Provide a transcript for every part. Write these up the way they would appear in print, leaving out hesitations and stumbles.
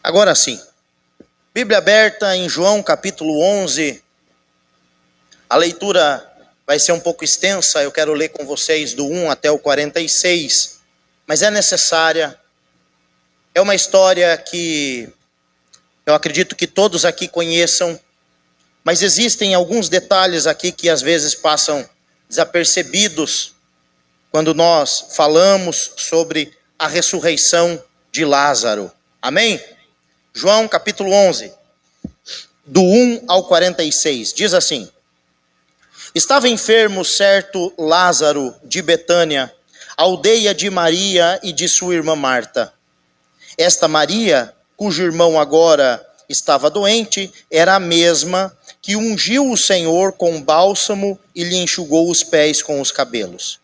Agora sim, Bíblia aberta em João capítulo 11, a leitura vai ser um pouco extensa, eu quero ler com vocês do 1 até o 46, mas é necessária, é uma história que eu acredito que todos aqui conheçam, mas existem alguns detalhes aqui que às vezes passam desapercebidos quando nós falamos sobre a ressurreição de Lázaro. Amém? João capítulo 11, do 1 ao 46, diz assim: Estava enfermo certo Lázaro de Betânia, aldeia de Maria e de sua irmã Marta. Esta Maria, cujo irmão agora estava doente, era a mesma que ungiu o Senhor com bálsamo e lhe enxugou os pés com os cabelos.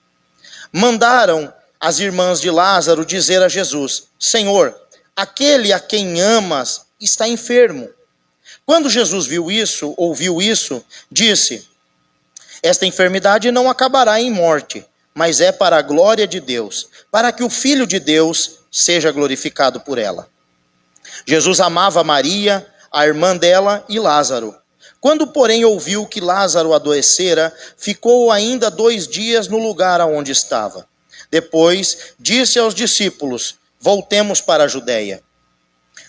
Mandaram as irmãs de Lázaro dizer a Jesus: Senhor, aquele a quem amas está enfermo. Quando Jesus ouviu isso, disse: Esta enfermidade não acabará em morte, mas é para a glória de Deus, para que o Filho de Deus seja glorificado por ela. Jesus amava Maria, a irmã dela, e Lázaro. Quando, porém, ouviu que Lázaro adoecera, ficou ainda 2 dias no lugar aonde estava. Depois, disse aos discípulos: Voltemos para a Judeia.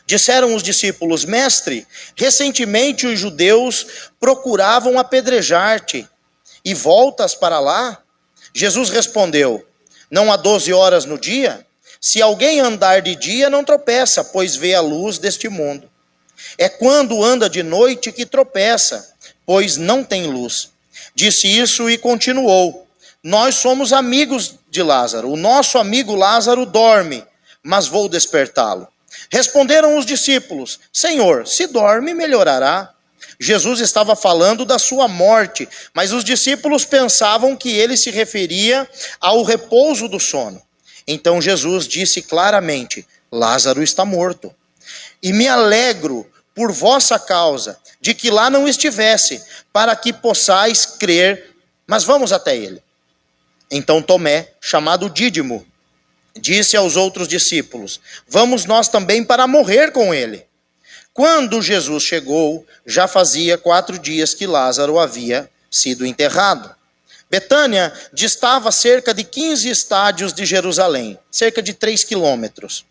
Disseram os discípulos: Mestre, recentemente os judeus procuravam apedrejar-te, e voltas para lá? Jesus respondeu: Não há 12 horas no dia? Se alguém andar de dia, não tropeça, pois vê a luz deste mundo. É quando anda de noite que tropeça, pois não tem luz. Disse isso e continuou: Nós somos amigos de Lázaro. O nosso amigo Lázaro dorme, mas vou despertá-lo. Responderam os discípulos: Senhor, se dorme, melhorará. Jesus estava falando da sua morte, mas os discípulos pensavam que ele se referia ao repouso do sono. Então Jesus disse claramente: Lázaro está morto. E me alegro por vossa causa, de que lá não estivesse, para que possais crer, mas vamos até ele. Então Tomé, chamado Dídimo, disse aos outros discípulos: Vamos nós também para morrer com ele. Quando Jesus chegou, já fazia 4 dias que Lázaro havia sido enterrado. Betânia distava cerca de 15 estádios de Jerusalém, cerca de 3 quilômetros.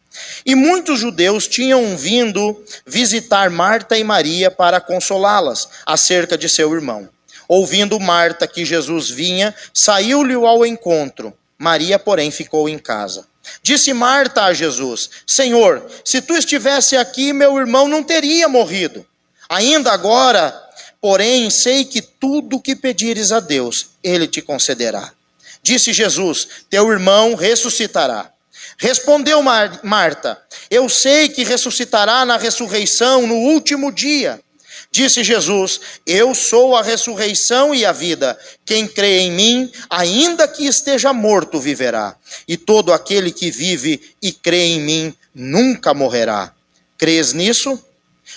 E muitos judeus tinham vindo visitar Marta e Maria para consolá-las acerca de seu irmão. Ouvindo Marta que Jesus vinha, saiu-lhe ao encontro. Maria, porém, ficou em casa. Disse Marta a Jesus: Senhor, se tu estivesse aqui, meu irmão não teria morrido. Ainda agora, porém, sei que tudo o que pedires a Deus, ele te concederá. Disse Jesus: Teu irmão ressuscitará. Respondeu Marta: Eu sei que ressuscitará na ressurreição no último dia. Disse Jesus: Eu sou a ressurreição e a vida. Quem crê em mim, ainda que esteja morto, viverá. E todo aquele que vive e crê em mim, nunca morrerá. Crês nisso?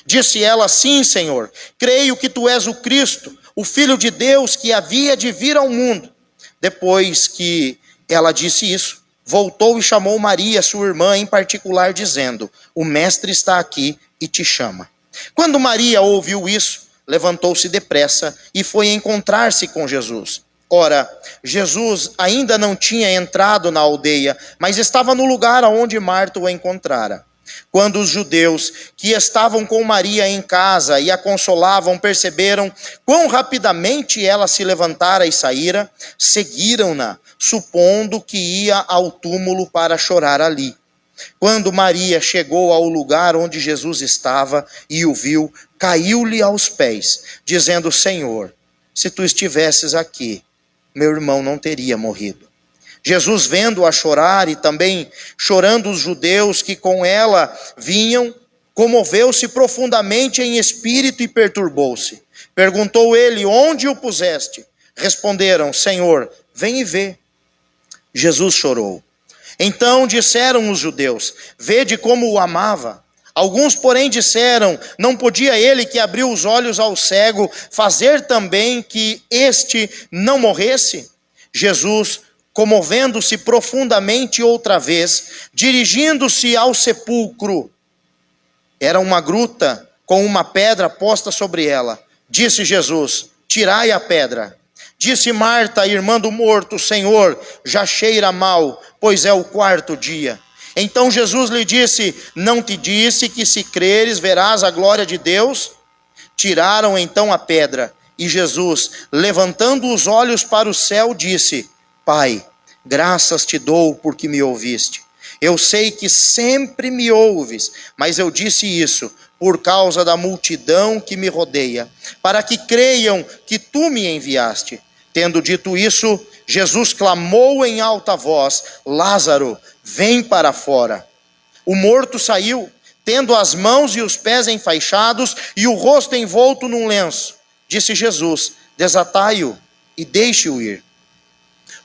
Disse ela: Sim, Senhor. Creio que tu és o Cristo, o Filho de Deus que havia de vir ao mundo. Depois que ela disse isso, voltou e chamou Maria, sua irmã, em particular, dizendo: O mestre está aqui e te chama. Quando Maria ouviu isso, levantou-se depressa e foi encontrar-se com Jesus. Ora, Jesus ainda não tinha entrado na aldeia, mas estava no lugar onde Marta o encontrara. Quando os judeus que estavam com Maria em casa e a consolavam perceberam quão rapidamente ela se levantara e saíra, seguiram-na, supondo que ia ao túmulo para chorar ali. Quando Maria chegou ao lugar onde Jesus estava e o viu, caiu-lhe aos pés, dizendo: Senhor, se tu estivesses aqui, meu irmão não teria morrido. Jesus, vendo-a chorar e também chorando os judeus que com ela vinham, comoveu-se profundamente em espírito e perturbou-se. Perguntou ele: Onde o puseste? Responderam: Senhor, vem e vê. Jesus chorou. Então disseram os judeus: Vede como o amava. Alguns, porém, disseram: Não podia ele que abriu os olhos ao cego fazer também que este não morresse? Jesus, comovendo-se profundamente outra vez, dirigindo-se ao sepulcro, Era uma gruta com uma pedra posta sobre ela. Disse Jesus: tirai a pedra. Disse Marta, irmã do morto: Senhor, já cheira mal, pois é o 4º dia. Então Jesus lhe disse: não te disse que se creres verás a glória de Deus? Tiraram então a pedra, e Jesus, levantando os olhos para o céu, disse: Pai, graças te dou porque me ouviste. Eu sei que sempre me ouves, mas eu disse isso por causa da multidão que me rodeia, para que creiam que tu me enviaste. Tendo dito isso, Jesus clamou em alta voz: Lázaro, vem para fora. O morto saiu, tendo as mãos e os pés enfaixados e o rosto envolto num lenço. Disse Jesus: desatai-o e deixe-o ir.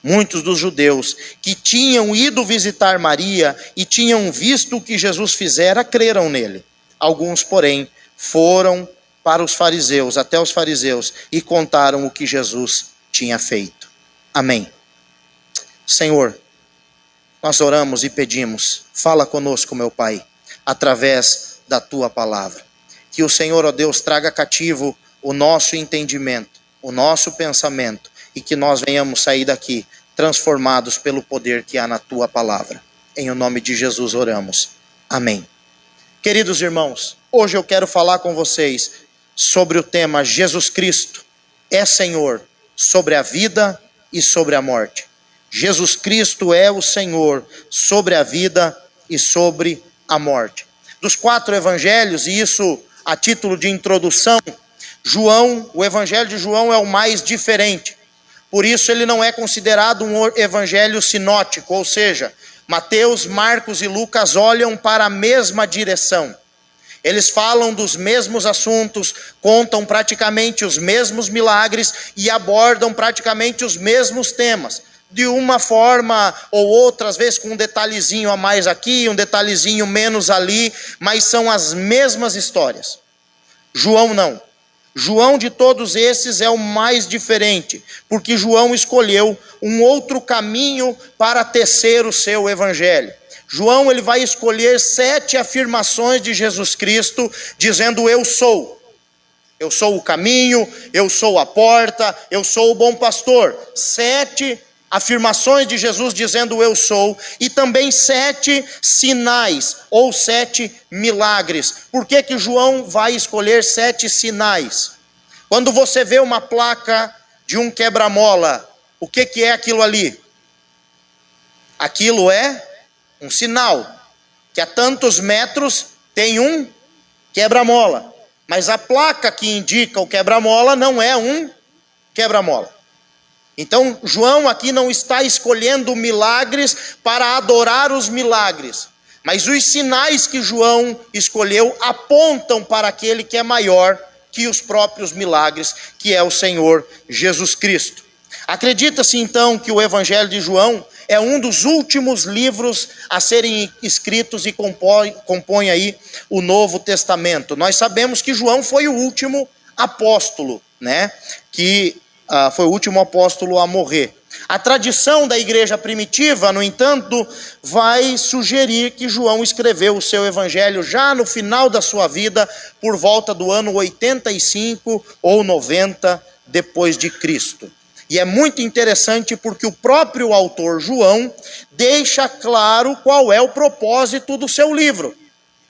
Muitos dos judeus que tinham ido visitar Maria e tinham visto o que Jesus fizera, creram nele. Alguns, porém, foram para os fariseus, até os fariseus, e contaram o que Jesus tinha feito. Amém. Senhor, nós oramos e pedimos: fala conosco, meu Pai, através da tua palavra. Que o Senhor, ó Deus, traga cativo o nosso entendimento, o nosso pensamento, e que nós venhamos sair daqui transformados pelo poder que há na tua palavra. Em o nome de Jesus oramos. Amém. Queridos irmãos, hoje eu quero falar com vocês sobre o tema Jesus Cristo é Senhor sobre a vida e sobre a morte. Jesus Cristo é o Senhor sobre a vida e sobre a morte. Dos 4 evangelhos, e isso a título de introdução, o evangelho de João é o mais diferente. Por isso ele não é considerado um evangelho sinótico, ou seja, Mateus, Marcos e Lucas olham para a mesma direção. Eles falam dos mesmos assuntos, contam praticamente os mesmos milagres e abordam praticamente os mesmos temas. De uma forma ou outra, às vezes com um detalhezinho a mais aqui, um detalhezinho menos ali, mas são as mesmas histórias. João não. João de todos esses é o mais diferente, porque João escolheu um outro caminho para tecer o seu evangelho. João ele vai escolher 7 afirmações de Jesus Cristo, dizendo: eu sou o caminho, eu sou a porta, eu sou o bom pastor. 7 afirmações de Jesus dizendo eu sou, e também 7 sinais, ou 7 milagres. Por que que João vai escolher 7 sinais? Quando você vê uma placa de um quebra-mola, o que que é aquilo ali? Aquilo é um sinal, que a tantos metros tem um quebra-mola. Mas a placa que indica o quebra-mola não é um quebra-mola. Então João aqui não está escolhendo milagres para adorar os milagres, mas os sinais que João escolheu apontam para aquele que é maior que os próprios milagres, que é o Senhor Jesus Cristo. Acredita-se então que o Evangelho de João é um dos últimos livros a serem escritos e compõe aí o Novo Testamento. Nós sabemos que João foi o último apóstolo, que foi o último apóstolo a morrer. A tradição da igreja primitiva, no entanto, vai sugerir que João escreveu o seu evangelho já no final da sua vida, por volta do ano 85 ou 90 depois de Cristo. E é muito interessante porque o próprio autor João deixa claro qual é o propósito do seu livro.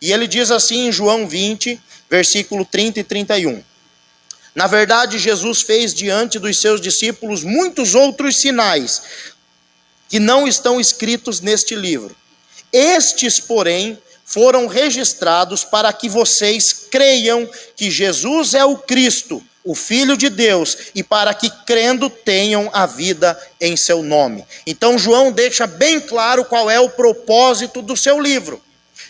E ele diz assim em João 20, versículo 30 e 31. Na verdade, Jesus fez diante dos seus discípulos muitos outros sinais que não estão escritos neste livro. Estes, porém, foram registrados para que vocês creiam que Jesus é o Cristo, o Filho de Deus, e para que crendo tenham a vida em seu nome. Então João deixa bem claro qual é o propósito do seu livro.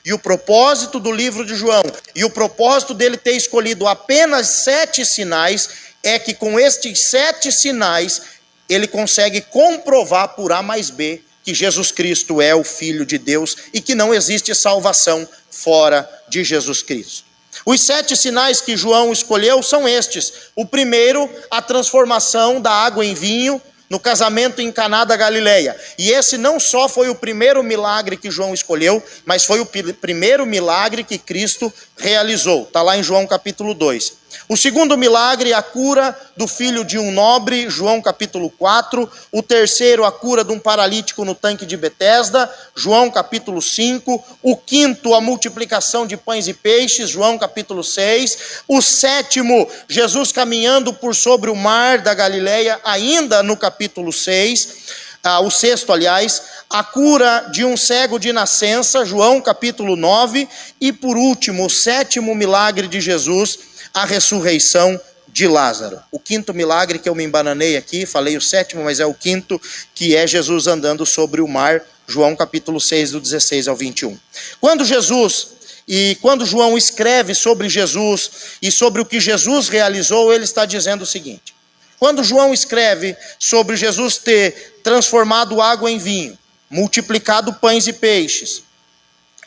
E o propósito do livro de João, e o propósito dele ter escolhido apenas 7 sinais, é que com estes 7 sinais, ele consegue comprovar por A mais B que Jesus Cristo é o Filho de Deus e que não existe salvação fora de Jesus Cristo. Os 7 sinais que João escolheu são estes. O primeiro, a transformação da água em vinho no casamento em Caná da Galileia. E esse não só foi o primeiro milagre que João escolheu, mas foi o primeiro milagre que Cristo realizou. Está lá em João capítulo 2. O segundo milagre, a cura do filho de um nobre, João capítulo 4. O terceiro, a cura de um paralítico no tanque de Betesda, João capítulo 5. O quinto, a multiplicação de pães e peixes, João capítulo 6. O sétimo, Jesus caminhando por sobre o mar da Galileia, ainda no capítulo 6. O sexto, aliás, a cura de um cego de nascença, João capítulo 9. E por último, o sétimo milagre de Jesus, a ressurreição de Lázaro. O quinto milagre, que eu me embananei aqui, falei o sétimo, mas é o quinto, que é Jesus andando sobre o mar, João capítulo 6, do 16 ao 21. Quando João escreve sobre Jesus e sobre o que Jesus realizou, ele está dizendo o seguinte: quando João escreve sobre Jesus ter transformado água em vinho, multiplicado pães e peixes,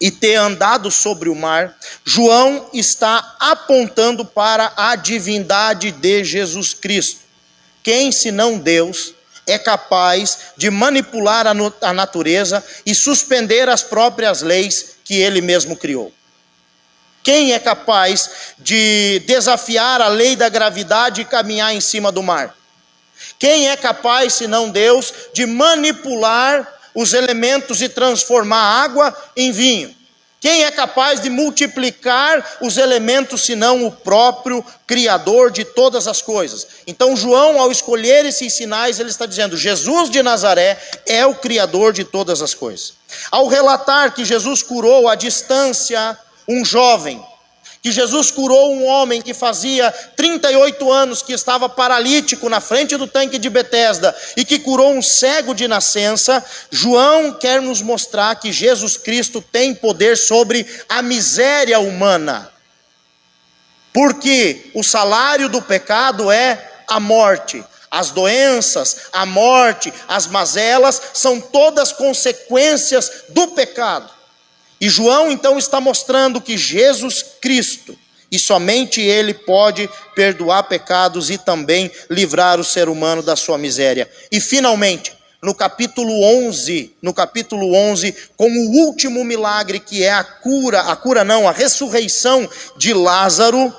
e ter andado sobre o mar, João está apontando para a divindade de Jesus Cristo. Quem, senão Deus, é capaz de manipular a natureza e suspender as próprias leis que ele mesmo criou? Quem é capaz de desafiar a lei da gravidade e caminhar em cima do mar? Quem é capaz, senão Deus, de manipular os elementos e transformar água em vinho? Quem é capaz de multiplicar os elementos, senão o próprio Criador de todas as coisas? Então João, ao escolher esses sinais, ele está dizendo: Jesus de Nazaré é o Criador de todas as coisas. Ao relatar que Jesus curou à distância um jovem, que Jesus curou um homem que fazia 38 anos que estava paralítico na frente do tanque de Betesda e que curou um cego de nascença, João quer nos mostrar que Jesus Cristo tem poder sobre a miséria humana. Porque o salário do pecado é a morte. As doenças, a morte, as mazelas são todas consequências do pecado. E João então está mostrando que Jesus Cristo, e somente Ele, pode perdoar pecados e também livrar o ser humano da sua miséria. E finalmente, no capítulo 11, com o último milagre, que é a ressurreição de Lázaro,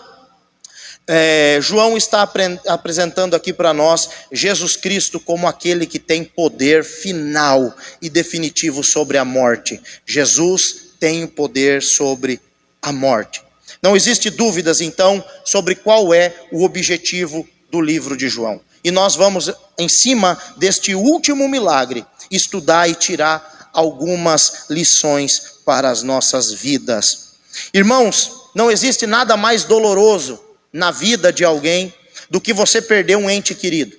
João está apresentando aqui para nós Jesus Cristo como aquele que tem poder final e definitivo sobre a morte. Jesus tem o poder sobre a morte. Não existe dúvidas, então, sobre qual é o objetivo do livro de João. E nós vamos, em cima deste último milagre, estudar e tirar algumas lições para as nossas vidas. Irmãos, não existe nada mais doloroso na vida de alguém do que você perder um ente querido.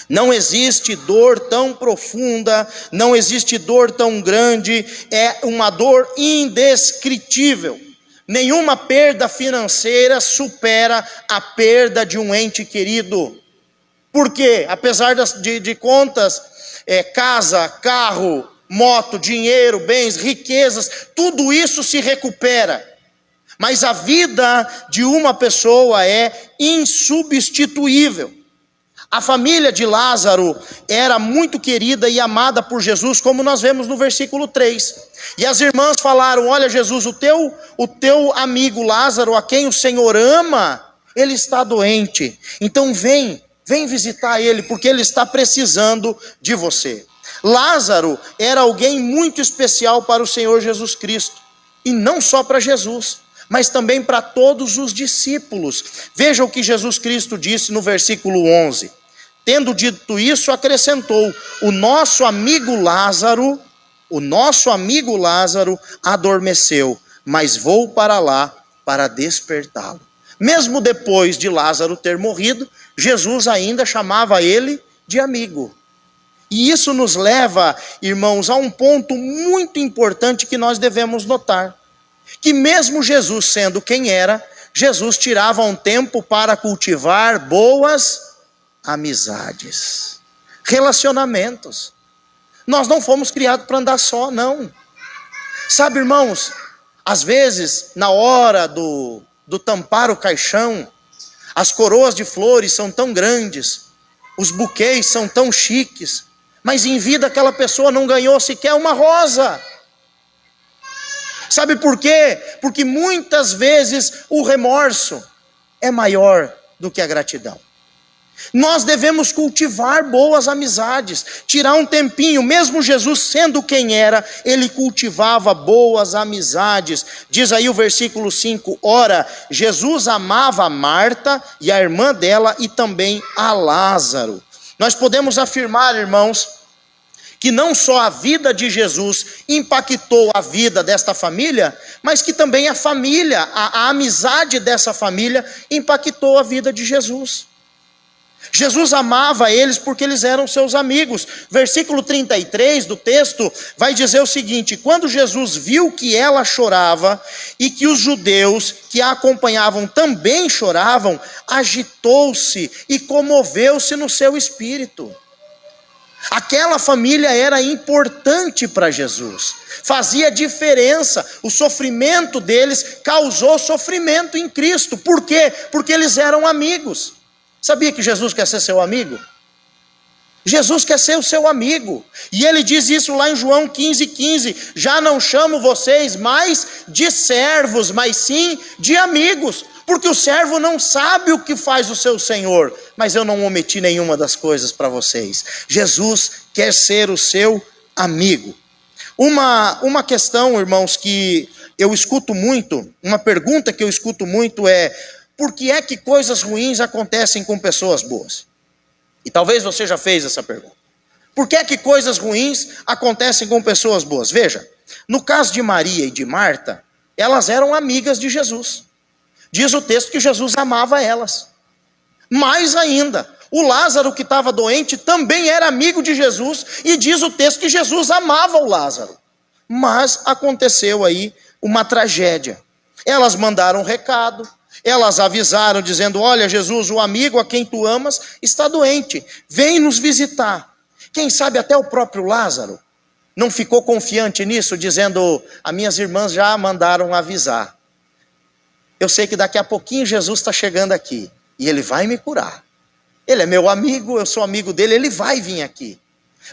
Não existe dor tão profunda, não existe dor tão grande, é uma dor indescritível. Nenhuma perda financeira supera a perda de um ente querido. Por quê? Apesar de contas, casa, carro, moto, dinheiro, bens, riquezas, tudo isso se recupera. Mas a vida de uma pessoa é insubstituível. A família de Lázaro era muito querida e amada por Jesus, como nós vemos no versículo 3. E as irmãs falaram: olha Jesus, o teu amigo Lázaro, a quem o Senhor ama, ele está doente. Então vem visitar ele, porque ele está precisando de você. Lázaro era alguém muito especial para o Senhor Jesus Cristo. E não só para Jesus, mas também para todos os discípulos. Veja o que Jesus Cristo disse no versículo 11. Tendo dito isso, acrescentou: o nosso amigo Lázaro adormeceu, mas vou para lá para despertá-lo. Mesmo depois de Lázaro ter morrido, Jesus ainda chamava ele de amigo. E isso nos leva, irmãos, a um ponto muito importante que nós devemos notar. Que mesmo Jesus sendo quem era, Jesus tirava um tempo para cultivar boas amizades, relacionamentos. Nós não fomos criados para andar só, não. Sabe, irmãos, às vezes, na hora do tampar o caixão, as coroas de flores são tão grandes, os buquês são tão chiques, mas em vida aquela pessoa não ganhou sequer uma rosa. Sabe por quê? Porque muitas vezes o remorso é maior do que a gratidão. Nós devemos cultivar boas amizades, tirar um tempinho, mesmo Jesus sendo quem era, ele cultivava boas amizades. Diz aí o versículo 5, ora, Jesus amava a Marta e a irmã dela e também a Lázaro. Nós podemos afirmar, irmãos, que não só a vida de Jesus impactou a vida desta família, mas que também a família, a amizade dessa família impactou a vida de Jesus. Jesus amava eles porque eles eram seus amigos. Versículo 33 do texto vai dizer o seguinte: quando Jesus viu que ela chorava e que os judeus que a acompanhavam também choravam, agitou-se e comoveu-se no seu espírito. Aquela família era importante para Jesus, fazia diferença, o sofrimento deles causou sofrimento em Cristo. Por quê? Porque eles eram amigos. Sabia que Jesus quer ser seu amigo? Jesus quer ser o seu amigo, e ele diz isso lá em João 15:15, já não chamo vocês mais de servos, mas sim de amigos, porque o servo não sabe o que faz o seu senhor, mas eu não omiti nenhuma das coisas para vocês. Jesus quer ser o seu amigo. Uma questão, irmãos, que eu escuto muito, uma pergunta que eu escuto muito é: por que é que coisas ruins acontecem com pessoas boas? E talvez você já fez essa pergunta. Por que é que coisas ruins acontecem com pessoas boas? Veja, no caso de Maria e de Marta, elas eram amigas de Jesus. Diz o texto que Jesus amava elas. Mais ainda, o Lázaro que estava doente também era amigo de Jesus, e diz o texto que Jesus amava o Lázaro. Mas aconteceu aí uma tragédia. Elas mandaram um recado, elas avisaram dizendo: olha, Jesus, o amigo a quem tu amas está doente, vem nos visitar. Quem sabe até o próprio Lázaro não ficou confiante nisso, dizendo: as minhas irmãs já mandaram avisar. Eu sei que daqui a pouquinho Jesus está chegando aqui, e ele vai me curar. Ele é meu amigo, eu sou amigo dele, ele vai vir aqui.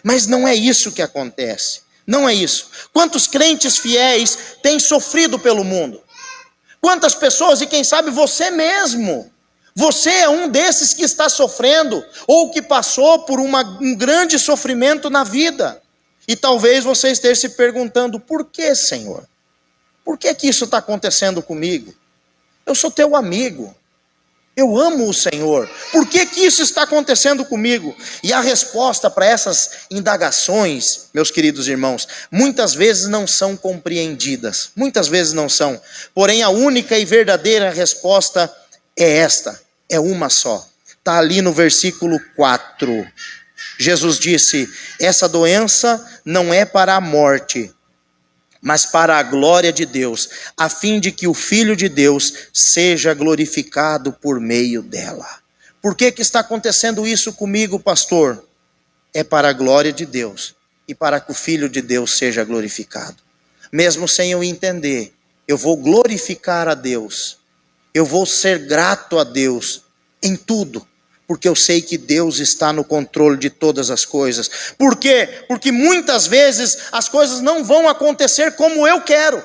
Mas não é isso que acontece, não é isso. Quantos crentes fiéis têm sofrido pelo mundo? Quantas pessoas, e quem sabe você mesmo, você é um desses que está sofrendo, ou que passou por um grande sofrimento na vida, e talvez você esteja se perguntando: por que, Senhor? Por que isso está acontecendo comigo? Eu sou teu amigo, eu amo o Senhor, por que isso está acontecendo comigo? E a resposta para essas indagações, meus queridos irmãos, muitas vezes não são compreendidas, muitas vezes não são, porém a única e verdadeira resposta é esta, é uma só, está ali no versículo 4, Jesus disse: essa doença não é para a morte, mas para a glória de Deus, a fim de que o Filho de Deus seja glorificado por meio dela. Por que está acontecendo isso comigo, pastor? É para a glória de Deus e para que o Filho de Deus seja glorificado. Mesmo sem eu entender, eu vou glorificar a Deus, eu vou ser grato a Deus em tudo, porque eu sei que Deus está no controle de todas as coisas. Por quê? Porque muitas vezes as coisas não vão acontecer como eu quero,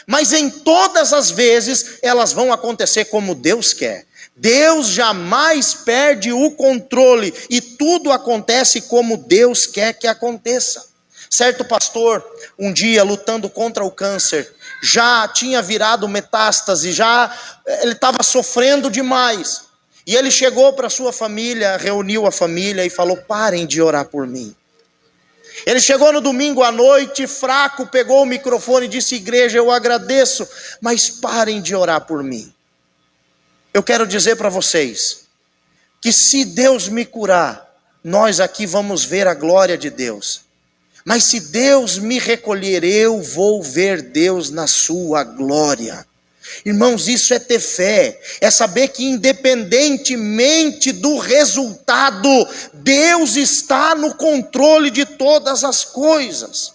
mas em todas as vezes elas vão acontecer como Deus quer. Deus jamais perde o controle, e tudo acontece como Deus quer que aconteça. Certo pastor, um dia lutando contra o câncer, já tinha virado metástase, ele estava sofrendo demais. E ele chegou para a sua família, reuniu a família e falou: parem de orar por mim. Ele chegou no domingo à noite, fraco, pegou o microfone e disse: igreja, eu agradeço, mas parem de orar por mim. Eu quero dizer para vocês, que se Deus me curar, nós aqui vamos ver a glória de Deus. Mas se Deus me recolher, eu vou ver Deus na sua glória. Irmãos, isso é ter fé, é saber que independentemente do resultado, Deus está no controle de todas as coisas.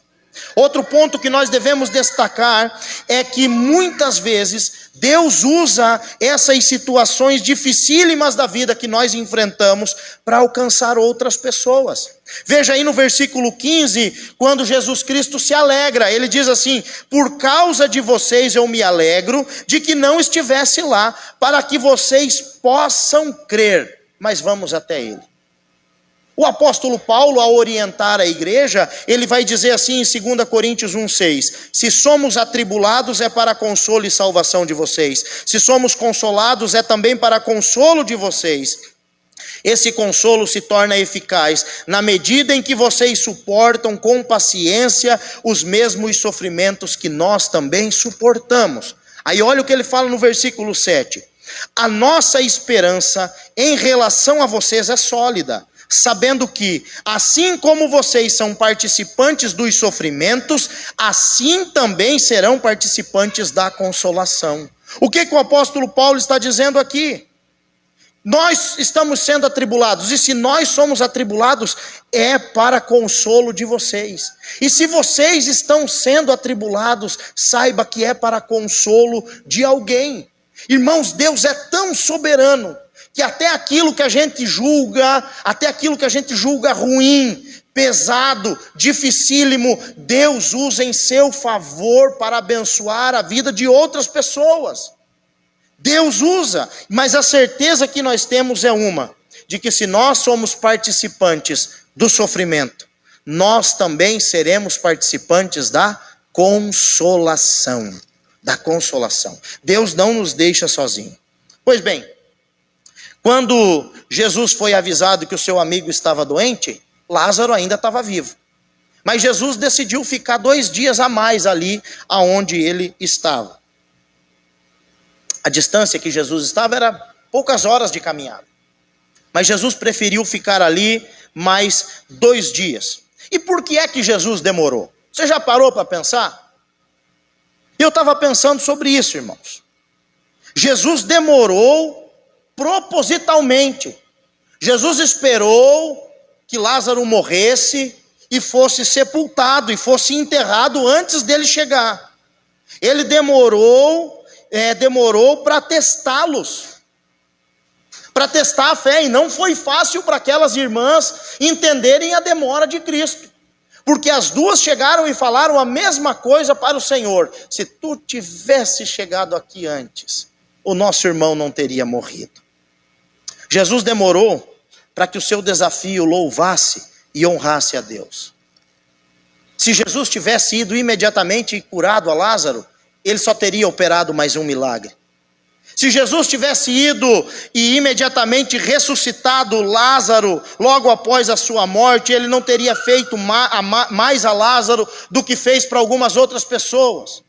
Outro ponto que nós devemos destacar é que muitas vezes Deus usa essas situações dificílimas da vida que nós enfrentamos para alcançar outras pessoas. Veja aí no versículo 15, quando Jesus Cristo se alegra, ele diz assim: por causa de vocês eu me alegro de que não estivesse lá, para que vocês possam crer. Mas vamos até ele. O apóstolo Paulo, ao orientar a igreja, ele vai dizer assim em 2 Coríntios 1,6: se somos atribulados é para consolo e salvação de vocês, se somos consolados é também para consolo de vocês. Esse consolo se torna eficaz na medida em que vocês suportam com paciência os mesmos sofrimentos que nós também suportamos. Aí olha o que ele fala no versículo 7: a nossa esperança em relação a vocês é sólida, sabendo que, assim como vocês são participantes dos sofrimentos, assim também serão participantes da consolação. O que o apóstolo Paulo está dizendo aqui? Nós estamos sendo atribulados, e se nós somos atribulados, é para consolo de vocês. E se vocês estão sendo atribulados, saiba que é para consolo de alguém. Irmãos, Deus é tão soberano, que até aquilo que a gente julga, ruim, pesado, dificílimo, Deus usa em seu favor para abençoar a vida de outras pessoas. Deus usa, mas a certeza que nós temos é uma, de que se nós somos participantes do sofrimento, nós também seremos participantes da consolação. Deus não nos deixa sozinhos. Pois bem, quando Jesus foi avisado que o seu amigo estava doente, Lázaro ainda estava vivo. Mas Jesus decidiu ficar 2 dias a mais ali aonde ele estava. A distância que Jesus estava era poucas horas de caminhada. Mas Jesus preferiu ficar ali mais 2 dias. E por que é que Jesus demorou? Você já parou para pensar? Eu estava pensando sobre isso, irmãos. Jesus demorou propositalmente. Jesus esperou que Lázaro morresse e fosse sepultado e fosse enterrado antes dele chegar. Ele demorou para testá-los, para testar a fé, e não foi fácil para aquelas irmãs entenderem a demora de Cristo, porque as duas chegaram e falaram a mesma coisa para o Senhor: se tu tivesse chegado aqui antes, o nosso irmão não teria morrido. Jesus demorou para que o seu desafio louvasse e honrasse a Deus. Se Jesus tivesse ido imediatamente e curado a Lázaro, ele só teria operado mais um milagre. Se Jesus tivesse ido e imediatamente ressuscitado Lázaro logo após a sua morte, ele não teria feito mais a Lázaro do que fez para algumas outras pessoas.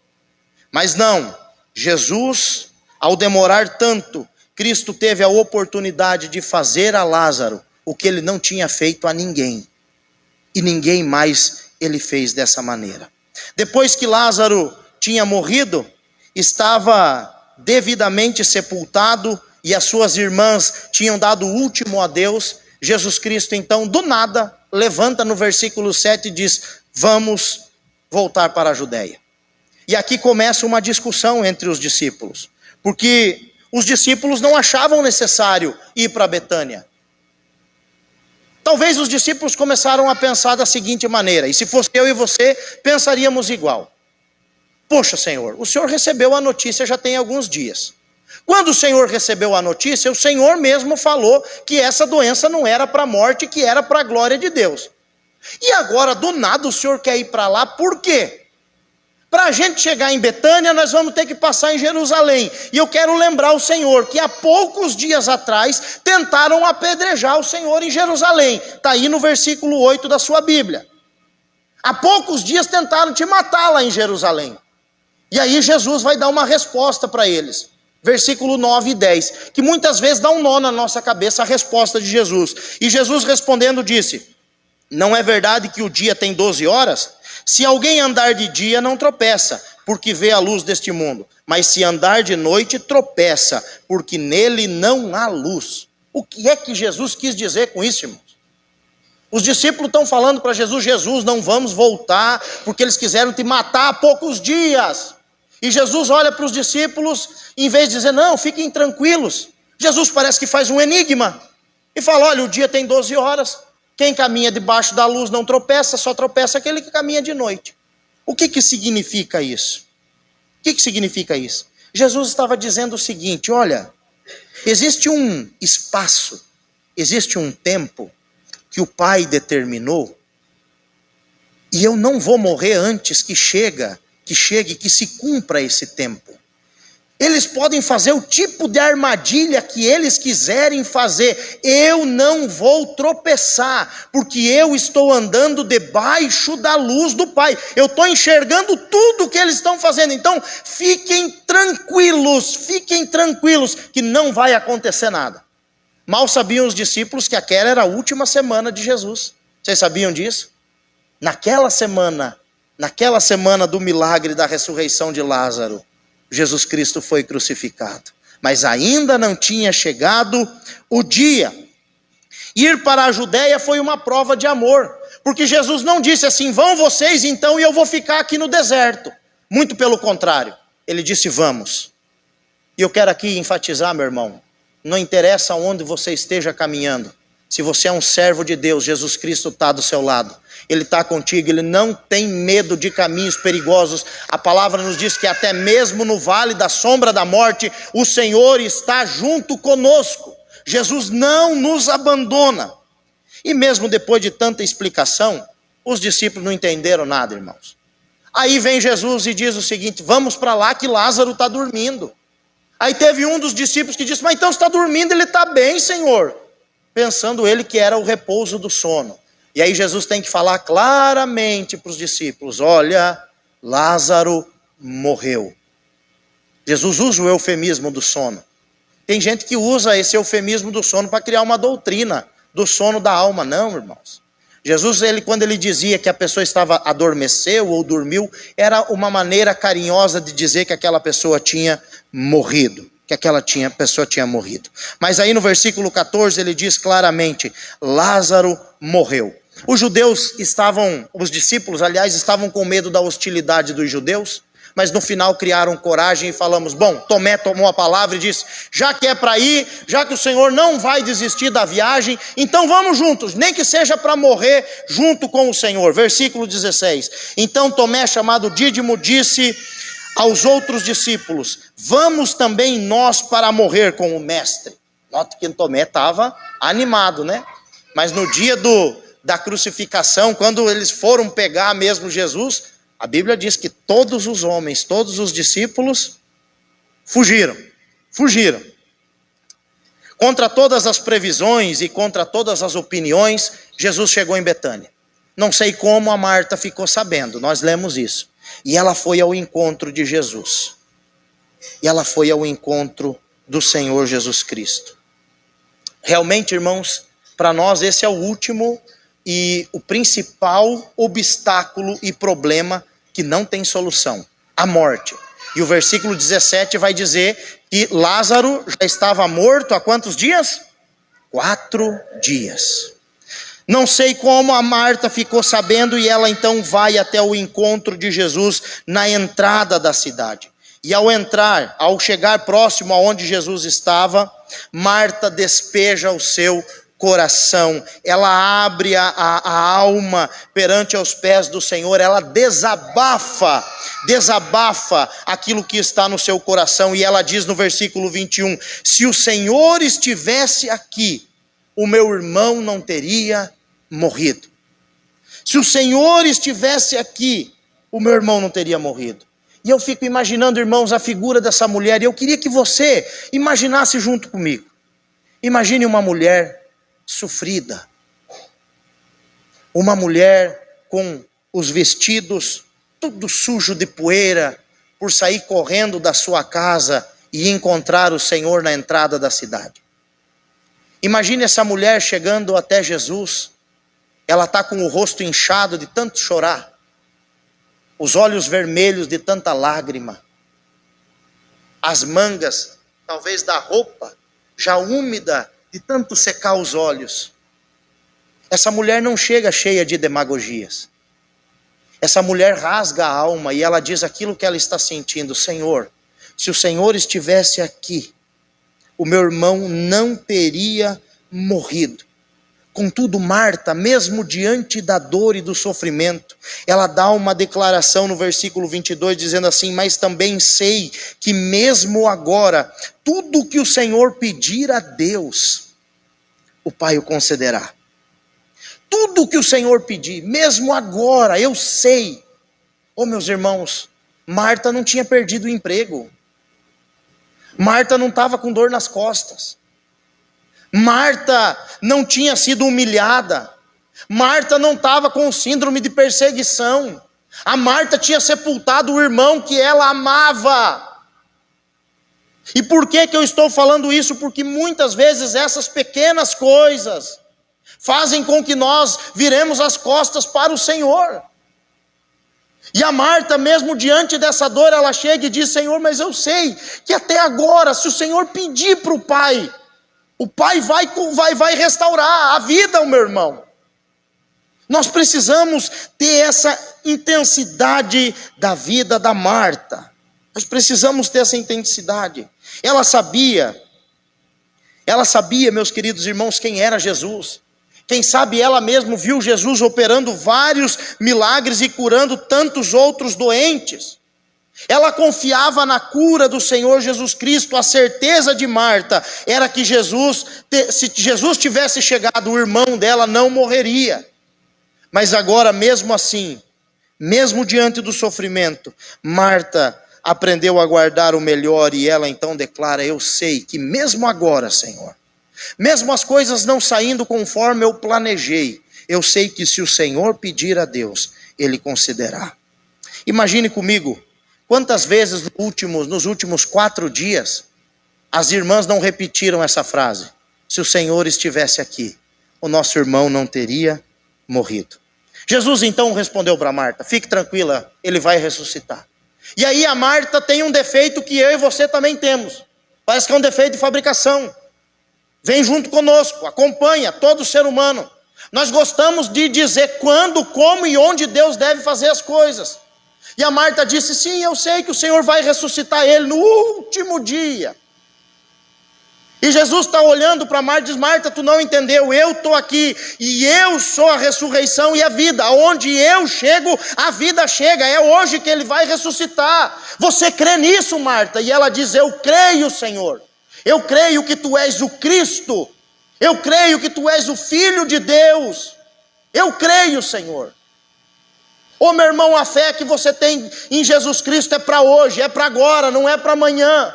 Mas não, Jesus, ao demorar tanto, Cristo teve a oportunidade de fazer a Lázaro o que ele não tinha feito a ninguém. E ninguém mais ele fez dessa maneira. Depois que Lázaro tinha morrido, estava devidamente sepultado e as suas irmãs tinham dado o último adeus, Jesus Cristo então do nada levanta no versículo 7 e diz: vamos voltar para a Judeia. E aqui começa uma discussão entre os discípulos, porque os discípulos não achavam necessário ir para Betânia. Talvez os discípulos começaram a pensar da seguinte maneira, e se fosse eu e você, pensaríamos igual: poxa, Senhor, o Senhor recebeu a notícia já tem alguns dias. Quando o Senhor recebeu a notícia, o Senhor mesmo falou que essa doença não era para a morte, que era para a glória de Deus. E agora, do nada, o Senhor quer ir para lá, por quê? Para a gente chegar em Betânia, nós vamos ter que passar em Jerusalém. E eu quero lembrar o Senhor que há poucos dias atrás tentaram apedrejar o Senhor em Jerusalém. Está aí no versículo 8 da sua Bíblia. Há poucos dias tentaram te matar lá em Jerusalém. E aí Jesus vai dar uma resposta para eles. Versículo 9 e 10. Que muitas vezes dá um nó na nossa cabeça a resposta de Jesus. E Jesus respondendo disse: não é verdade que o dia tem 12 horas? Se alguém andar de dia, não tropeça, porque vê a luz deste mundo. Mas se andar de noite, tropeça, porque nele não há luz. O que é que Jesus quis dizer com isso, irmãos? Os discípulos estão falando para Jesus: Jesus, não vamos voltar, porque eles quiseram te matar há poucos dias. E Jesus olha para os discípulos, em vez de dizer, não, fiquem tranquilos, Jesus parece que faz um enigma, e fala, olha, o dia tem 12 horas, quem caminha debaixo da luz não tropeça, só tropeça aquele que caminha de noite. O que significa isso? O que significa isso? Jesus estava dizendo o seguinte, olha, existe um espaço, existe um tempo que o Pai determinou, e eu não vou morrer antes que se cumpra esse tempo. Eles podem fazer o tipo de armadilha que eles quiserem fazer. Eu não vou tropeçar, porque eu estou andando debaixo da luz do Pai. Eu estou enxergando tudo que eles estão fazendo. Então, fiquem tranquilos, que não vai acontecer nada. Mal sabiam os discípulos que aquela era a última semana de Jesus. Vocês sabiam disso? Naquela semana do milagre da ressurreição de Lázaro, Jesus Cristo foi crucificado, mas ainda não tinha chegado o dia. Ir para a Judéia foi uma prova de amor, porque Jesus não disse assim, vão vocês então e eu vou ficar aqui no deserto. Muito pelo contrário, ele disse vamos. E eu quero aqui enfatizar, meu irmão, não interessa onde você esteja caminhando, se você é um servo de Deus, Jesus Cristo está do seu lado. Ele está contigo, ele não tem medo de caminhos perigosos. A palavra nos diz que até mesmo no vale da sombra da morte, o Senhor está junto conosco. Jesus não nos abandona. E mesmo depois de tanta explicação, os discípulos não entenderam nada, irmãos. Aí vem Jesus e diz o seguinte, vamos para lá que Lázaro está dormindo. Aí teve um dos discípulos que disse, mas então está dormindo, ele está bem, Senhor. Pensando ele que era o repouso do sono. E aí Jesus tem que falar claramente para os discípulos, olha, Lázaro morreu. Jesus usa o eufemismo do sono. Tem gente que usa esse eufemismo do sono para criar uma doutrina do sono da alma. Não, irmãos. Jesus, quando ele dizia que a pessoa adormeceu ou dormiu, era uma maneira carinhosa de dizer que aquela pessoa tinha morrido. Pessoa tinha morrido. Mas aí no versículo 14 ele diz claramente, Lázaro morreu. Os discípulos, aliás, estavam com medo da hostilidade dos judeus, mas no final criaram coragem e falamos, bom, Tomé tomou a palavra e disse, já que é para ir, já que o Senhor não vai desistir da viagem, então vamos juntos, nem que seja para morrer junto com o Senhor. Versículo 16, então Tomé, chamado Dídimo, disse aos outros discípulos, vamos também nós para morrer com o mestre. Note que Tomé estava animado, né? Mas no dia da crucificação, quando eles foram pegar mesmo Jesus, a Bíblia diz que todos os homens, todos os discípulos fugiram. Contra todas as previsões e contra todas as opiniões, Jesus chegou em Betânia. Não sei como a Marta ficou sabendo, nós lemos isso. E ela foi ao encontro de Jesus. E ela foi ao encontro do Senhor Jesus Cristo. Realmente, irmãos, para nós esse é o último e o principal obstáculo e problema que não tem solução, a morte. E o versículo 17 vai dizer que Lázaro já estava morto há quantos dias? 4 dias. Não sei como a Marta ficou sabendo e ela então vai até o encontro de Jesus na entrada da cidade. E ao chegar próximo aonde Jesus estava, Marta despeja o seu coração, ela abre a alma perante aos pés do Senhor, ela desabafa aquilo que está no seu coração, e ela diz no versículo 21, se o Senhor estivesse aqui, o meu irmão não teria morrido. Se o Senhor estivesse aqui, o meu irmão não teria morrido. E eu fico imaginando, irmãos, a figura dessa mulher, e eu queria que você imaginasse junto comigo. Imagine uma mulher sofrida, uma mulher com os vestidos tudo sujo de poeira, por sair correndo da sua casa e encontrar o Senhor na entrada da cidade. Imagine essa mulher chegando até Jesus, ela está com o rosto inchado de tanto chorar, os olhos vermelhos de tanta lágrima, as mangas, talvez da roupa, já úmida de tanto secar os olhos. Essa mulher não chega cheia de demagogias. essa mulher rasga a alma e ela diz aquilo que ela está sentindo: Senhor, se o Senhor estivesse aqui, o meu irmão não teria morrido. Contudo, Marta, mesmo diante da dor e do sofrimento, ela dá uma declaração no versículo 22, dizendo assim: mas também sei que mesmo agora, tudo que o Senhor pedir a Deus, o Pai o concederá. Tudo que o Senhor pedir, mesmo agora, eu sei. Oh, meus irmãos, Marta não tinha perdido o emprego. Marta não estava com dor nas costas. Marta não tinha sido humilhada. Marta não estava com síndrome de perseguição. A Marta tinha sepultado o irmão que ela amava. E por que eu estou falando isso? Porque muitas vezes essas pequenas coisas fazem com que nós viremos as costas para o Senhor. E a Marta, mesmo diante dessa dor, ela chega e diz: Senhor, mas eu sei que até agora, se o Senhor pedir para o Pai vai restaurar a vida ao meu irmão. Nós precisamos ter essa intensidade da vida da Marta. Nós precisamos ter essa intensidade. Ela sabia, meus queridos irmãos, quem era Jesus. Quem sabe ela mesma viu Jesus operando vários milagres e curando tantos outros doentes. Ela confiava na cura do Senhor Jesus Cristo. A certeza de Marta era que se Jesus tivesse chegado, o irmão dela não morreria. Mas agora, mesmo assim, mesmo diante do sofrimento, Marta aprendeu a guardar o melhor, e ela então declara: eu sei que mesmo agora, Senhor, mesmo as coisas não saindo conforme eu planejei, eu sei que se o Senhor pedir a Deus, Ele concederá. Imagine comigo, quantas vezes nos últimos 4 dias, as irmãs não repetiram essa frase: se o Senhor estivesse aqui, o nosso irmão não teria morrido. Jesus então respondeu para Marta: fique tranquila, ele vai ressuscitar. E aí a Marta tem um defeito que eu e você também temos. Parece que é um defeito de fabricação. Vem junto conosco, acompanha todo ser humano. Nós gostamos de dizer quando, como e onde Deus deve fazer as coisas. E a Marta disse: sim, eu sei que o Senhor vai ressuscitar ele no último dia. E Jesus está olhando para Marta e diz: Marta, tu não entendeu, eu estou aqui, e eu sou a ressurreição e a vida. Onde eu chego, a vida chega, é hoje que ele vai ressuscitar. Você crê nisso, Marta? E ela diz: eu creio, Senhor. Eu creio que tu és o Cristo. Eu creio que tu és o Filho de Deus. Eu creio, Senhor. Ô meu irmão, a fé que você tem em Jesus Cristo é para hoje, é para agora, não é para amanhã.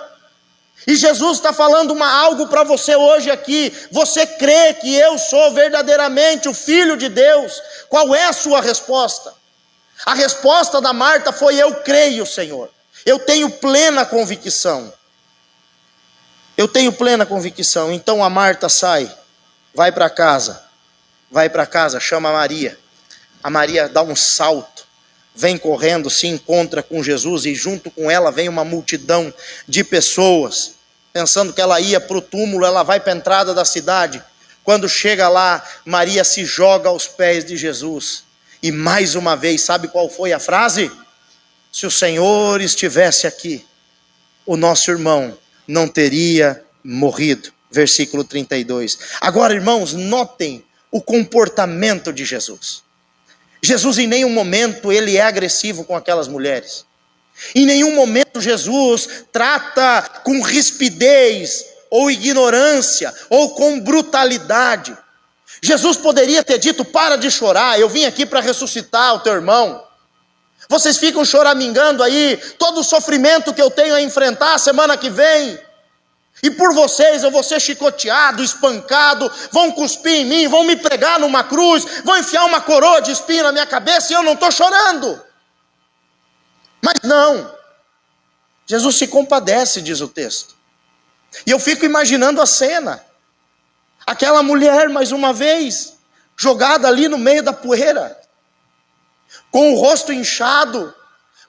E Jesus está falando algo para você hoje aqui. Você crê que eu sou verdadeiramente o Filho de Deus? Qual é a sua resposta? A resposta da Marta foi: eu creio, Senhor. Eu tenho plena convicção. Eu tenho plena convicção. Então a Marta sai, vai para casa, chama a Maria. A Maria dá um salto, vem correndo, se encontra com Jesus, e junto com ela vem uma multidão de pessoas, pensando que ela ia para o túmulo, ela vai para a entrada da cidade. Quando chega lá, Maria se joga aos pés de Jesus, e mais uma vez, sabe qual foi a frase? Se o Senhor estivesse aqui, o nosso irmão não teria morrido. Versículo 32. Agora, irmãos, notem o comportamento de Jesus. Jesus em nenhum momento ele é agressivo com aquelas mulheres. Em nenhum momento Jesus trata com rispidez, ou ignorância, ou com brutalidade. Jesus poderia ter dito: para de chorar, eu vim aqui para ressuscitar o teu irmão. Vocês ficam choramingando aí, todo o sofrimento que eu tenho a enfrentar semana que vem, e por vocês eu vou ser chicoteado, espancado, vão cuspir em mim, vão me pregar numa cruz, vão enfiar uma coroa de espinho na minha cabeça e eu não estou chorando. Mas não, Jesus se compadece, diz o texto. E eu fico imaginando a cena, aquela mulher mais uma vez, jogada ali no meio da poeira, com o rosto inchado,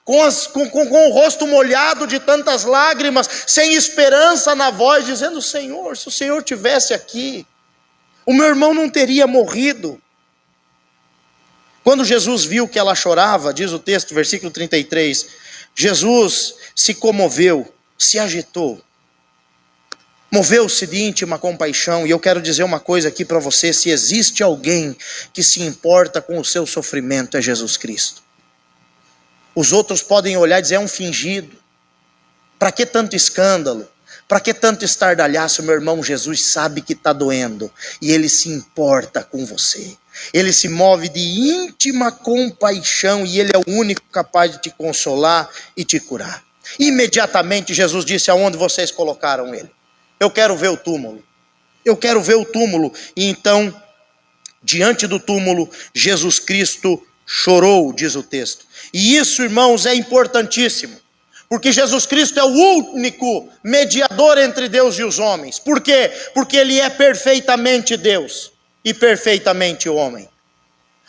com o rosto molhado de tantas lágrimas, sem esperança na voz, dizendo: Senhor, se o Senhor estivesse aqui, o meu irmão não teria morrido. Quando Jesus viu que ela chorava, diz o texto, versículo 33, Jesus se comoveu, se agitou, moveu-se de íntima compaixão. E eu quero dizer uma coisa aqui para você: se existe alguém que se importa com o seu sofrimento, é Jesus Cristo. Os outros podem olhar e dizer, é um fingido, para que tanto escândalo? Para que tanto estardalhaço? Meu irmão, Jesus sabe que está doendo e Ele se importa com você. Ele se move de íntima compaixão e Ele é o único capaz de te consolar e te curar. Imediatamente Jesus disse, aonde vocês colocaram ele? Eu quero ver o túmulo. Eu quero ver o túmulo. E então, diante do túmulo, Jesus Cristo chorou, diz o texto. E isso, irmãos, é importantíssimo. Porque Jesus Cristo é o único mediador entre Deus e os homens. Por quê? Porque Ele é perfeitamente Deus e perfeitamente homem.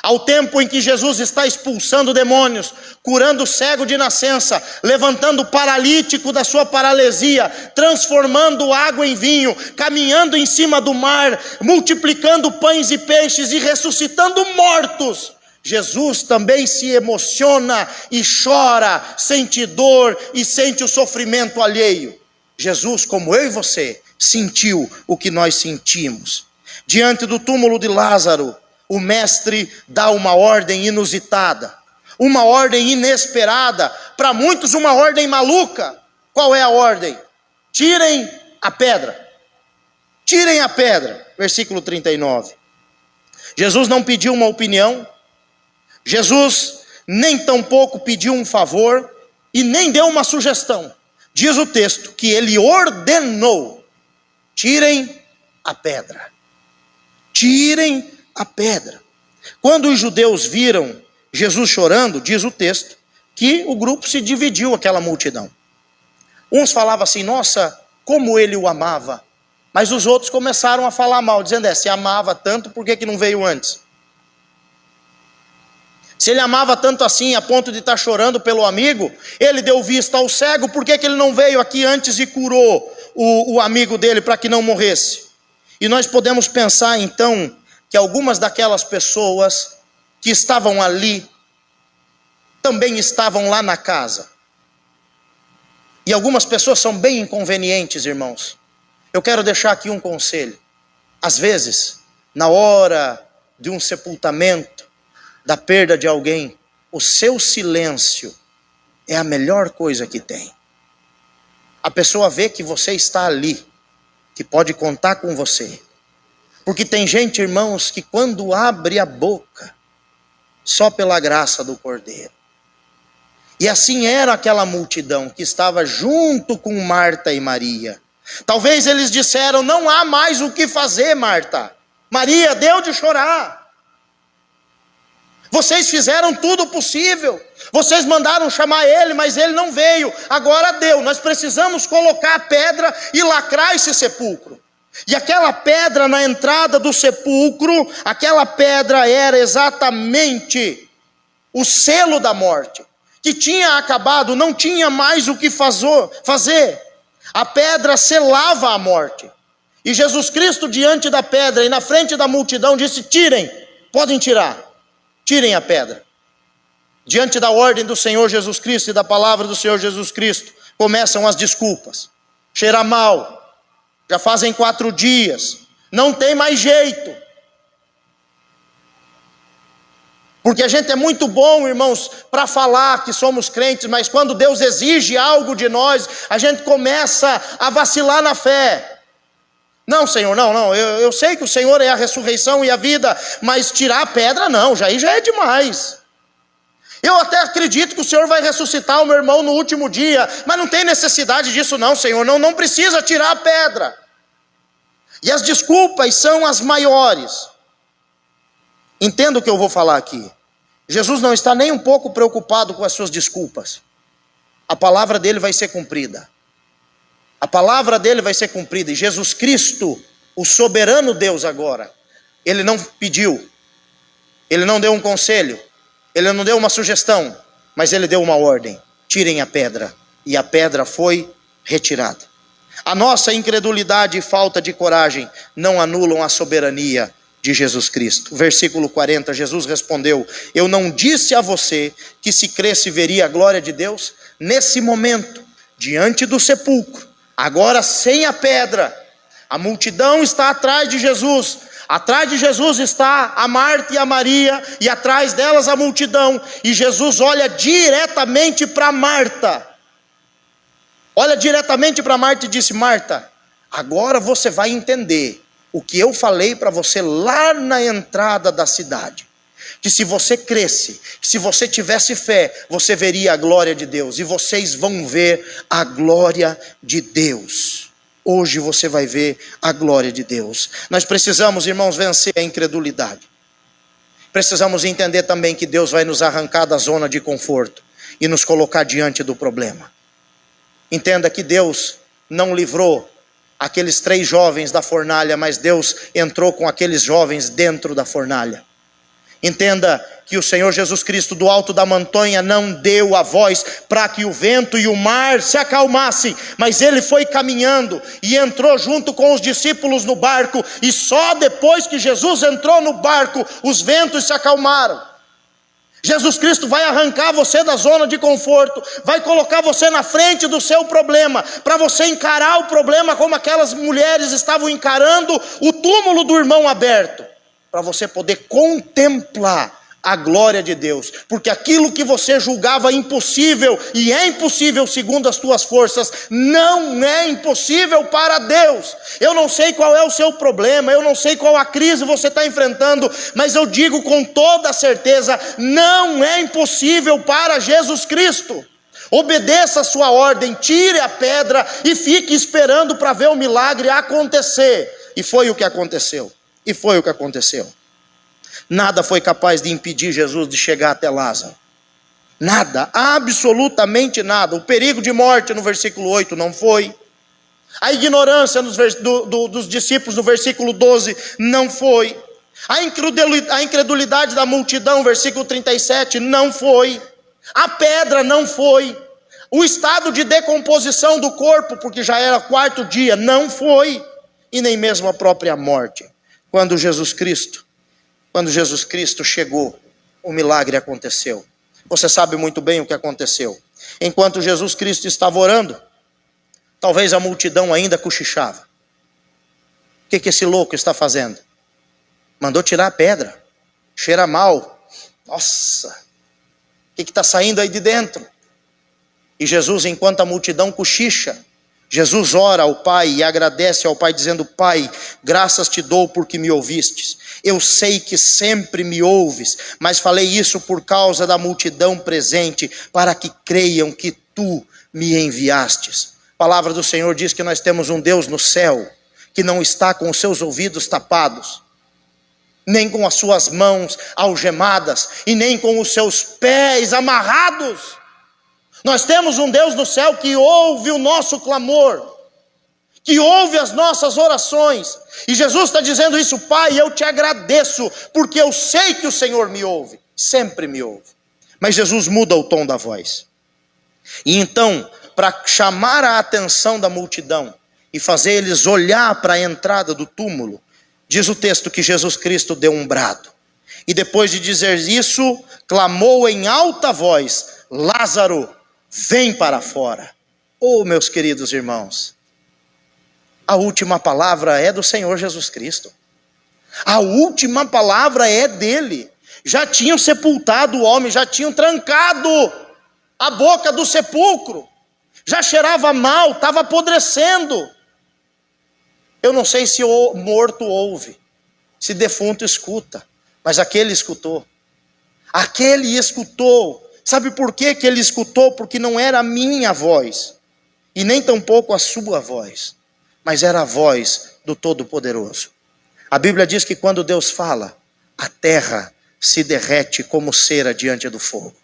Ao tempo em que Jesus está expulsando demônios, curando o cego de nascença, levantando o paralítico da sua paralisia, transformando água em vinho, caminhando em cima do mar, multiplicando pães e peixes e ressuscitando mortos, Jesus também se emociona e chora, sente dor e sente o sofrimento alheio. Jesus, como eu e você, sentiu o que nós sentimos. Diante do túmulo de Lázaro, o mestre dá uma ordem inusitada, uma ordem inesperada, para muitos uma ordem maluca. Qual é a ordem? Tirem a pedra. Tirem a pedra. Versículo 39. Jesus não pediu uma opinião, Jesus nem tampouco pediu um favor e nem deu uma sugestão. Diz o texto que ele ordenou: tirem a pedra. Tirem a pedra. Quando os judeus viram Jesus chorando, diz o texto que o grupo se dividiu, aquela multidão. Uns falavam assim, nossa, como ele o amava. Mas os outros começaram a falar mal, dizendo, se amava tanto, por que não veio antes? Se ele amava tanto assim, a ponto de estar chorando pelo amigo, ele deu vista ao cego, por que ele não veio aqui antes e curou o amigo dele para que não morresse? E nós podemos pensar então que algumas daquelas pessoas que estavam ali, também estavam lá na casa. E algumas pessoas são bem inconvenientes, irmãos. Eu quero deixar aqui um conselho. Às vezes, na hora de um sepultamento, da perda de alguém, o seu silêncio é a melhor coisa que tem. A pessoa vê que você está ali, que pode contar com você. Porque tem gente, irmãos, que quando abre a boca, só pela graça do Cordeiro. E assim era aquela multidão que estava junto com Marta e Maria. Talvez eles disseram, não há mais o que fazer, Marta. Maria, deu de chorar. Vocês fizeram tudo possível. Vocês mandaram chamar ele, mas ele não veio. Agora deu. Nós precisamos colocar a pedra e lacrar esse sepulcro. E aquela pedra na entrada do sepulcro, aquela pedra era exatamente o selo da morte, que tinha acabado, não tinha mais o que fazer. A pedra selava a morte. E Jesus Cristo diante da pedra e na frente da multidão disse, tirem, podem tirar. Tirem a pedra. Diante da ordem do Senhor Jesus Cristo e da palavra do Senhor Jesus Cristo, começam as desculpas. Cheira mal, já fazem 4 dias, não tem mais jeito. Porque a gente é muito bom, irmãos, para falar que somos crentes, mas quando Deus exige algo de nós, a gente começa a vacilar na fé. Não, Senhor, não, eu sei que o Senhor é a ressurreição e a vida, mas tirar a pedra não, já é demais. Eu até acredito que o Senhor vai ressuscitar o meu irmão no último dia, mas não tem necessidade disso não, Senhor, não precisa tirar a pedra. E as desculpas são as maiores. Entenda o que eu vou falar aqui. Jesus não está nem um pouco preocupado com as suas desculpas. A palavra dele vai ser cumprida. A palavra dele vai ser cumprida. E Jesus Cristo, o soberano Deus agora, ele não pediu, ele não deu um conselho, ele não deu uma sugestão, mas ele deu uma ordem. Tirem a pedra. E a pedra foi retirada. A nossa incredulidade e falta de coragem não anulam a soberania de Jesus Cristo. Versículo 40, Jesus respondeu: eu não disse a você que se cresce veria a glória de Deus? Nesse momento, diante do sepulcro, agora sem a pedra, a multidão está atrás de Jesus. Atrás de Jesus está a Marta e a Maria, e atrás delas a multidão. E Jesus olha diretamente para Marta. Olha diretamente para Marta e disse: Marta, agora você vai entender o que eu falei para você lá na entrada da cidade. Que se você cresce, que se você tivesse fé, você veria a glória de Deus. E vocês vão ver a glória de Deus. Hoje você vai ver a glória de Deus. Nós precisamos, irmãos, vencer a incredulidade. Precisamos entender também que Deus vai nos arrancar da zona de conforto e nos colocar diante do problema. Entenda que Deus não livrou aqueles 3 jovens da fornalha, mas Deus entrou com aqueles jovens dentro da fornalha. Entenda que o Senhor Jesus Cristo do alto da montanha não deu a voz para que o vento e o mar se acalmassem, mas ele foi caminhando e entrou junto com os discípulos no barco, e só depois que Jesus entrou no barco, os ventos se acalmaram. Jesus Cristo vai arrancar você da zona de conforto, vai colocar você na frente do seu problema, para você encarar o problema como aquelas mulheres estavam encarando o túmulo do irmão aberto, para você poder contemplar a glória de Deus, porque aquilo que você julgava impossível, e é impossível segundo as tuas forças, não é impossível para Deus. Eu não sei qual é o seu problema, eu não sei qual a crise você está enfrentando, mas eu digo com toda certeza, não é impossível para Jesus Cristo. Obedeça a sua ordem, tire a pedra e fique esperando para ver o milagre acontecer. E foi o que aconteceu, Nada foi capaz de impedir Jesus de chegar até Lázaro. Nada, absolutamente nada. O perigo de morte no versículo 8 não foi. A ignorância dos discípulos no versículo 12 não foi. A incredulidade da multidão, versículo 37, não foi. A pedra não foi. O estado de decomposição do corpo, porque já era 4º dia, não foi. E nem mesmo a própria morte. Quando Jesus Cristo chegou, o milagre aconteceu. Você sabe muito bem o que aconteceu. Enquanto Jesus Cristo estava orando, talvez a multidão ainda cochichava. O que esse louco está fazendo? Mandou tirar a pedra. Cheira mal. Nossa, o que está saindo aí de dentro? E Jesus, enquanto a multidão cochicha, Jesus ora ao Pai e agradece ao Pai dizendo: Pai, graças te dou porque me ouvistes. Eu sei que sempre me ouves, mas falei isso por causa da multidão presente, para que creiam que tu me enviastes. A palavra do Senhor diz que nós temos um Deus no céu, que não está com os seus ouvidos tapados, nem com as suas mãos algemadas, e nem com os seus pés amarrados. Nós temos um Deus no céu que ouve o nosso clamor, que ouve as nossas orações. E Jesus está dizendo isso: Pai, eu te agradeço, porque eu sei que o Senhor me ouve, sempre me ouve. Mas Jesus muda o tom da voz. E então, para chamar a atenção da multidão e fazer eles olhar para a entrada do túmulo, diz o texto que Jesus Cristo deu um brado. E depois de dizer isso, clamou em alta voz: Lázaro, vem para fora. Oh, meus queridos irmãos, a última palavra é do Senhor Jesus Cristo. A última palavra é dele. Já tinham sepultado o homem, já tinham trancado a boca do sepulcro. Já cheirava mal, estava apodrecendo. Eu não sei se o morto ouve, se defunto escuta, mas aquele escutou. Aquele escutou. Sabe por que ele escutou? Porque não era a minha voz, e nem tampouco a sua voz, mas era a voz do Todo-Poderoso. A Bíblia diz que quando Deus fala, a terra se derrete como cera diante do fogo.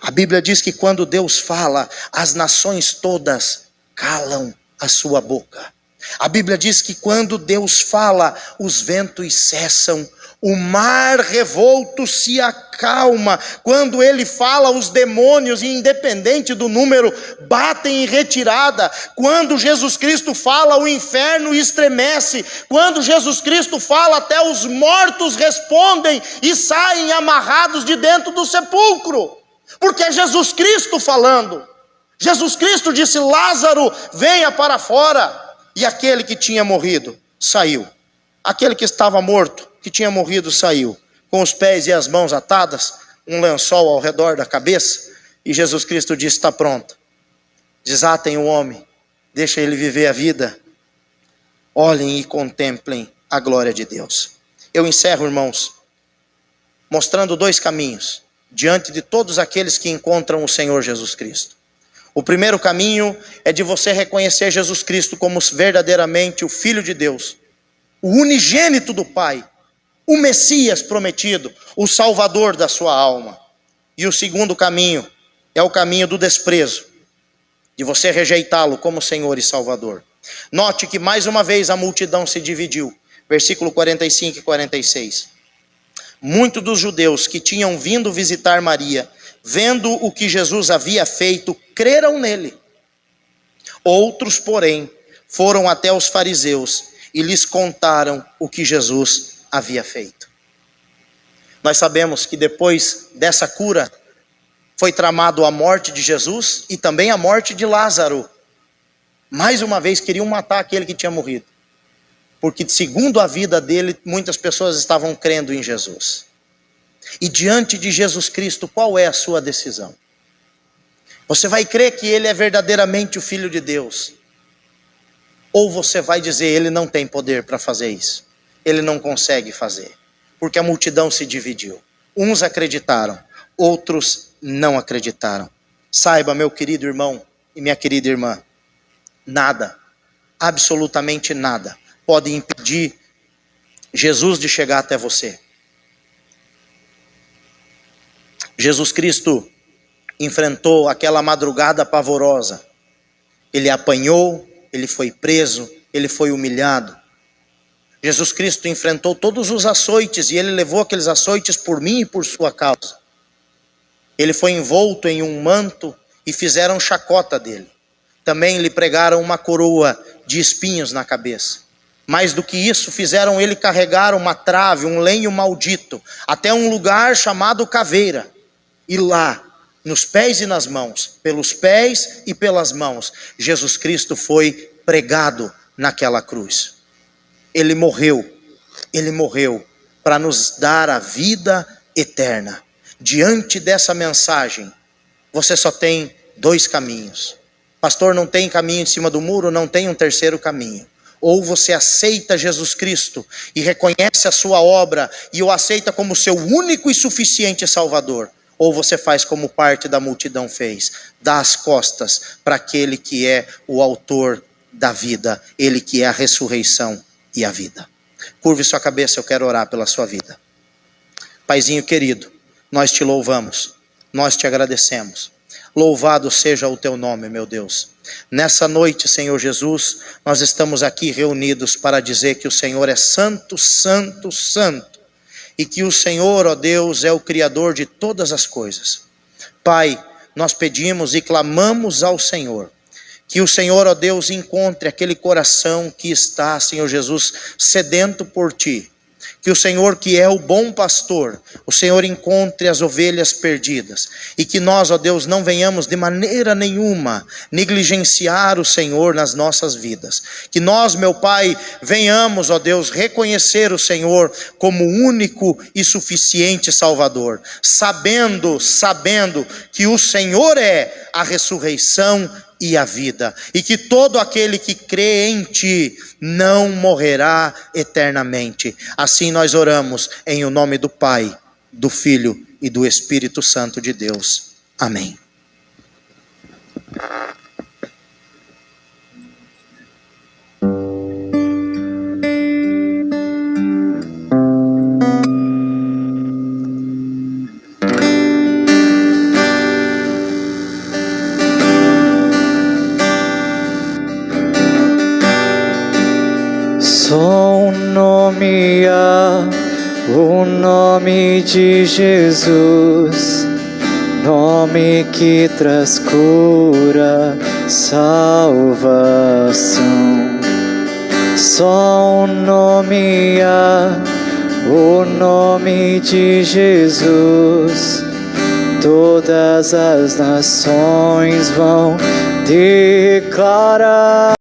A Bíblia diz que quando Deus fala, as nações todas calam a sua boca. A Bíblia diz que quando Deus fala, os ventos cessam, o mar revolto se acalma. Quando Ele fala, os demônios, independente do número, batem em retirada. Quando Jesus Cristo fala, o inferno estremece. Quando Jesus Cristo fala, até os mortos respondem e saem amarrados de dentro do sepulcro. Porque é Jesus Cristo falando. Jesus Cristo disse: Lázaro, venha para fora. E aquele que tinha morrido saiu. Aquele que estava morto, que tinha morrido, saiu, com os pés e as mãos atadas, um lençol ao redor da cabeça. E Jesus Cristo disse: está pronto. Desatem o homem, deixa ele viver a vida. Olhem e contemplem a glória de Deus. Eu encerro, irmãos, mostrando dois caminhos diante de todos aqueles que encontram o Senhor Jesus Cristo. O primeiro caminho é de você reconhecer Jesus Cristo como verdadeiramente o Filho de Deus, o unigênito do Pai, o Messias prometido, o Salvador da sua alma. E o segundo caminho é o caminho do desprezo, de você rejeitá-lo como Senhor e Salvador. Note que mais uma vez a multidão se dividiu. Versículo 45 e 46. Muitos dos judeus que tinham vindo visitar Maria, vendo o que Jesus havia feito, creram nele. Outros, porém, foram até os fariseus e lhes contaram o que Jesus havia feito. Nós sabemos que depois dessa cura, foi tramado a morte de Jesus e também a morte de Lázaro. Mais uma vez queriam matar aquele que tinha morrido, porque segundo a vida dele, muitas pessoas estavam crendo em Jesus. E diante de Jesus Cristo, qual é a sua decisão? Você vai crer que ele é verdadeiramente o Filho de Deus? Ou você vai dizer: ele não tem poder para fazer isso, ele não consegue fazer? Porque a multidão se dividiu. Uns acreditaram, outros não acreditaram. Saiba, meu querido irmão e minha querida irmã, nada, absolutamente nada, pode impedir Jesus de chegar até você. Jesus Cristo enfrentou aquela madrugada pavorosa. Ele apanhou, ele foi preso, ele foi humilhado. Jesus Cristo enfrentou todos os açoites e ele levou aqueles açoites por mim e por sua causa. Ele foi envolto em um manto e fizeram chacota dele. Também lhe pregaram uma coroa de espinhos na cabeça. Mais do que isso, fizeram ele carregar uma trave, um lenho maldito, até um lugar chamado Caveira. E lá, nos pés e nas mãos, pelos pés e pelas mãos, Jesus Cristo foi pregado naquela cruz. Ele morreu para nos dar a vida eterna. Diante dessa mensagem, você só tem dois caminhos. Pastor, não tem caminho em cima do muro? Não tem um terceiro caminho. Ou você aceita Jesus Cristo e reconhece a sua obra e o aceita como seu único e suficiente Salvador. Ou você faz como parte da multidão fez, dá as costas para aquele que é o autor da vida, ele que é a ressurreição e a vida. Curve sua cabeça, eu quero orar pela sua vida. Paizinho querido, nós te louvamos, nós te agradecemos. Louvado seja o teu nome, meu Deus. Nessa noite, Senhor Jesus, nós estamos aqui reunidos para dizer que o Senhor é santo, santo, santo. E que o Senhor, ó Deus, é o Criador de todas as coisas. Pai, nós pedimos e clamamos ao Senhor, que o Senhor, ó Deus, encontre aquele coração que está, Senhor Jesus, sedento por Ti. Que o Senhor, que é o bom pastor, o Senhor encontre as ovelhas perdidas. E que nós, ó Deus, não venhamos de maneira nenhuma negligenciar o Senhor nas nossas vidas. Que nós, meu Pai, venhamos, ó Deus, reconhecer o Senhor como único e suficiente Salvador. Sabendo que o Senhor é a ressurreição e a vida, e que todo aquele que crê em Ti não morrerá eternamente. Assim nós oramos em o nome do Pai, do Filho e do Espírito Santo de Deus. Amém. nome de Jesus, nome que traz cura, salvação. Só um nome há, o nome de Jesus. Todas as nações vão declarar.